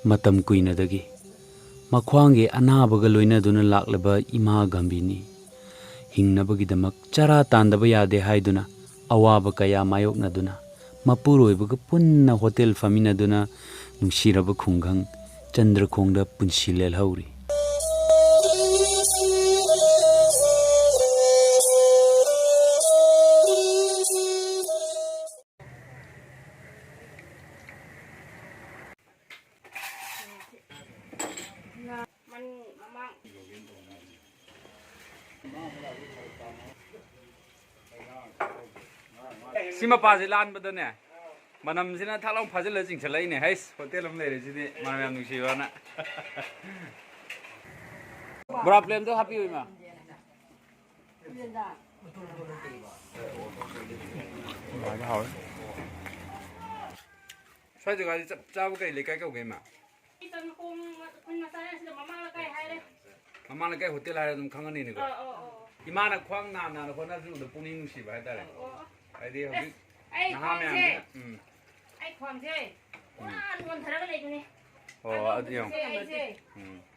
ꯃꯇꯝ ꯀꯨꯏꯅꯗꯒꯤ ꯃꯈ꯭ꯋꯥꯡꯒꯤ ꯑꯅꯥꯕꯒ ꯂꯣꯏꯅꯗꯨꯅ ꯂꯥꯛꯂꯕ ꯏꯃꯥ ꯒꯝꯚꯤꯔꯅꯤ ꯍꯤꯡꯅꯕꯒꯤꯗꯃꯛ ꯆꯔꯥ ꯇꯥꯟꯗꯕ ꯌꯥꯗꯦ ꯍꯥꯏꯗꯨꯅ ꯑꯋꯥꯕ ꯀꯌꯥ ꯃꯥꯌꯣꯛꯅꯗꯨꯅ ꯃꯄꯨꯔꯣꯏꯕꯒ ꯄꯨꯟꯅ ꯍꯣꯇꯦꯜ ꯐꯝꯃꯤꯟꯅꯗꯨꯅ ꯅꯨꯡꯁꯤꯔꯕ ꯈꯨꯡꯒꯪ ꯆꯟꯗ꯭ꯔꯈꯣꯡꯗ ꯄꯨꯟꯁꯤ ꯂꯦꯜꯍꯧꯔꯤ꯫ Sima pasi lan bedane, manam sini thalang fazil lezing selai ne, hai hotel am lere sini manam yang nusi wana. Berapa plan tu happy ma? Ada hal. Saya juga di jauh ke lekai kau ke ma? Mama lekai hotel ada tu kangen ini kau. Imana kuang na kau nak tu puning nusi bahaya dah. Idea hobi. Nah, macam. ไอ้ความเท่ว้าดูมันทะเลาะกันเลยนี่ Oh, ada yang.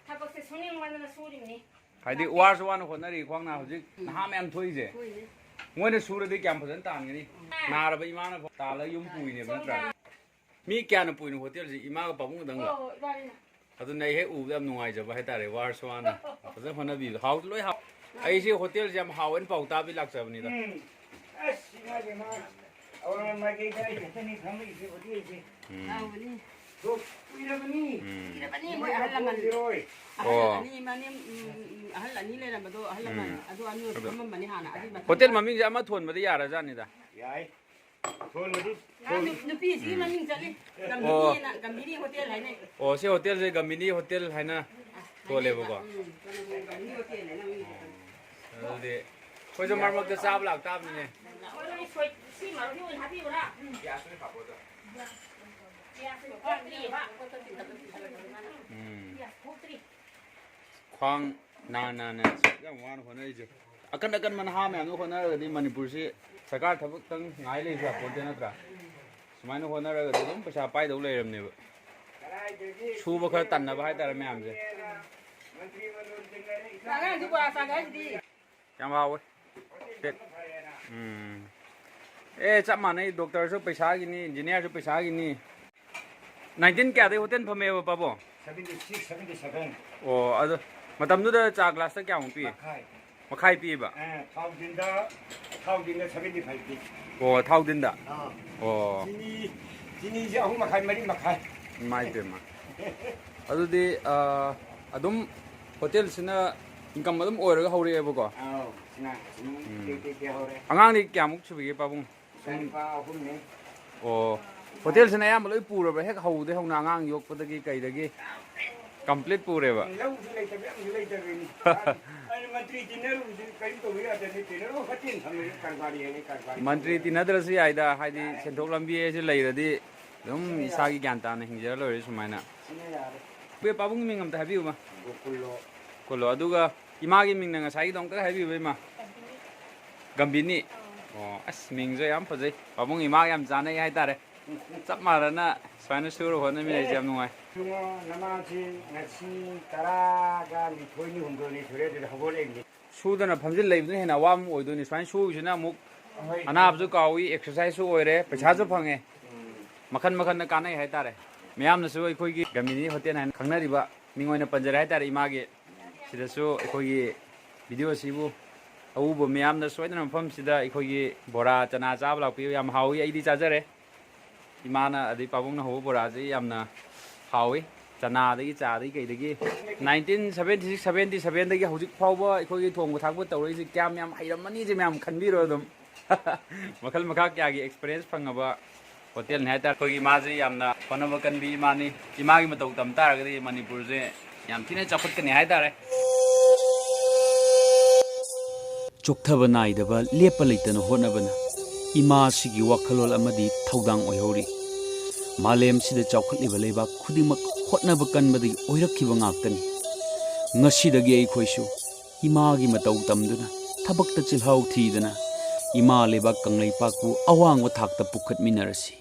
ถ้าพวกเธอส่งนี่มันจะสู้ดิมั้ย Idea war sewan kau nak kuang na hobi. Nah, macam tu je. Mungkin surat di kamp dan tan ni. Nah, ada imana tala yum pui ni benar. Mi kian pui ni hotel si imana pabung dang lah. Atau naik he ubah nuai je bahaya tare war sewan. Pasal mana bil. How tu loh how. Aisi hotel jam hawan pau tapi lak sebab ni dah. orang lagi kan ini kami isi budi isi. Tahu ni. Tuh, tidak bani. Tidak bani, boleh halaman. Oh. Ini mana hal ini le nama tu halaman. Adu anu kamu mana hana. Hotel mami jama thon mesti ya raja ni dah. Ya, thon mesti. Nupi sih mami jadi. Kami nak kami hotel hai ni. Oh, si hotel si Gambini hotel hai na. Thon le buka. Kami hotel hai na. Jadi, kau cuma mahu ke sahab lak tab ni. Si malu ni pun happy pula. Ya, sudah apa tu? Ya, sudah putri pak. Ya, putri. Kuang na. Yang mana kau nak je? Akan mana ham yang kau nak di Manipur si sekarang thapuk tang ngai le siapa pun tiada tra. Semua kau nak ada tu pasal pai dulu le ni. Subuh kau tan nak bahaya terame am je. Sangat tu pula sangat di. Yang bawa. Cak mana ni doktor tu पैसा gini, engineer tu पैसा gini. 19 क्या दे होते हैं फमे वो पापो? 76, 77. Oh, ada. Macam tu dah cak kelas tu क्या umpi? Makai pi ba? Thau dinda 75 pi. Oh, thau dinda. Oh. Sini je aku makai mari makai. Mai tu mah. Aduh di adum hotel sana income adum orang ke huri apa ko? Oh, nah, sini hore. Angang ni क्या मुख चुकी पापो? Oh, hotel sana ya malu pura bah, hek hau deh hau nangang yok pada ki kai dagi complete pura bah. Lau sulai tapi ni. Ani menteri dinner kai to dia ada ni dinner khatin sampai karvari ni karvari. Menteri tinadra si aida, hai di sentok lambi si lay tadi, dum isagi ganta ni hingga lalu semana. Be papu ni ngam tak happy ma? Kalau aduga imagi ming nang sai dong tak happy be ma? Gambini. Oh, as ming je am pazai. Papu imagi am jana ya tar. Cap marana, Spanish suruh hono mi jam nuai. Cuma nama si nasi taraga ni koi ni hundu ni sudah tidak boleh ni. Sudah na pamjil lay ni hena wam oido ni Spanish suruh jena muk. Anak tu kawi exercise suruh ore, pecah tu pange. Makan na kana ya tar. Meyam na suruh koi ki Gambini hotel na khangna riba. Mingoi na panjara ya tar imagi. Sida suruh koi video sibu. Awu bo meyam na suruh na pam sida koi bora chana chab lau pi yam hawi ai di chajare. Imana adi pabung na ho bora ji yamna hawi chana dagi cha dagi kai dagi 1976 77 dagi hojik phawba ikoi thong bu thakbu tawri ji kyam yam hairam mani ji myam khanbiro dum makhal makha kya gi experience phangaba hotel ne ta koi ma ji yamna panaba kan bi mani imagi matau tam tar gadi Manipur je yam thine chakhut kan hai tare ꯆꯣꯛꯊꯕ ꯅꯥꯏꯗꯕ ꯂꯦꯞꯄ ꯂꯩꯇꯅ ꯍꯣꯠꯅꯕꯅ ꯏꯃꯥ ꯁꯤꯒꯤ ꯋꯥꯈꯜꯂꯣꯟ ꯑꯃꯗꯤ ꯊꯧꯗꯥꯡ ꯑꯣꯏꯍꯧꯔꯤ꯫ ꯃꯥꯂꯦꯝꯁꯤꯗ ꯆꯥꯎꯈꯠꯂꯤꯕ ꯂꯩꯕꯥꯛ ꯈꯨꯗꯤꯡꯃꯛ ꯍꯣꯠꯅꯕ ꯀꯟꯕꯗꯒꯤ ꯑꯣꯏꯔꯛꯈꯤꯕ ꯉꯥꯛꯇꯅꯤ꯫ ꯉꯁꯤꯗꯒꯤ ꯑꯩꯈꯣꯏꯁꯨ ꯏꯃꯥꯒꯤ ꯃꯇꯧ ꯇꯝꯗꯨꯅ ꯊꯕꯛꯇ ꯆꯤꯜꯍꯥꯎ ꯊꯤꯗꯅ ꯏꯃꯥ ꯂꯩꯕꯥꯛ ꯀꯪꯂꯩꯄꯥꯛꯄꯨ ꯑꯋꯥꯡꯕ ꯊꯥꯛꯇ ꯄꯨꯈꯠꯃꯤꯟꯅꯔꯁꯤ꯫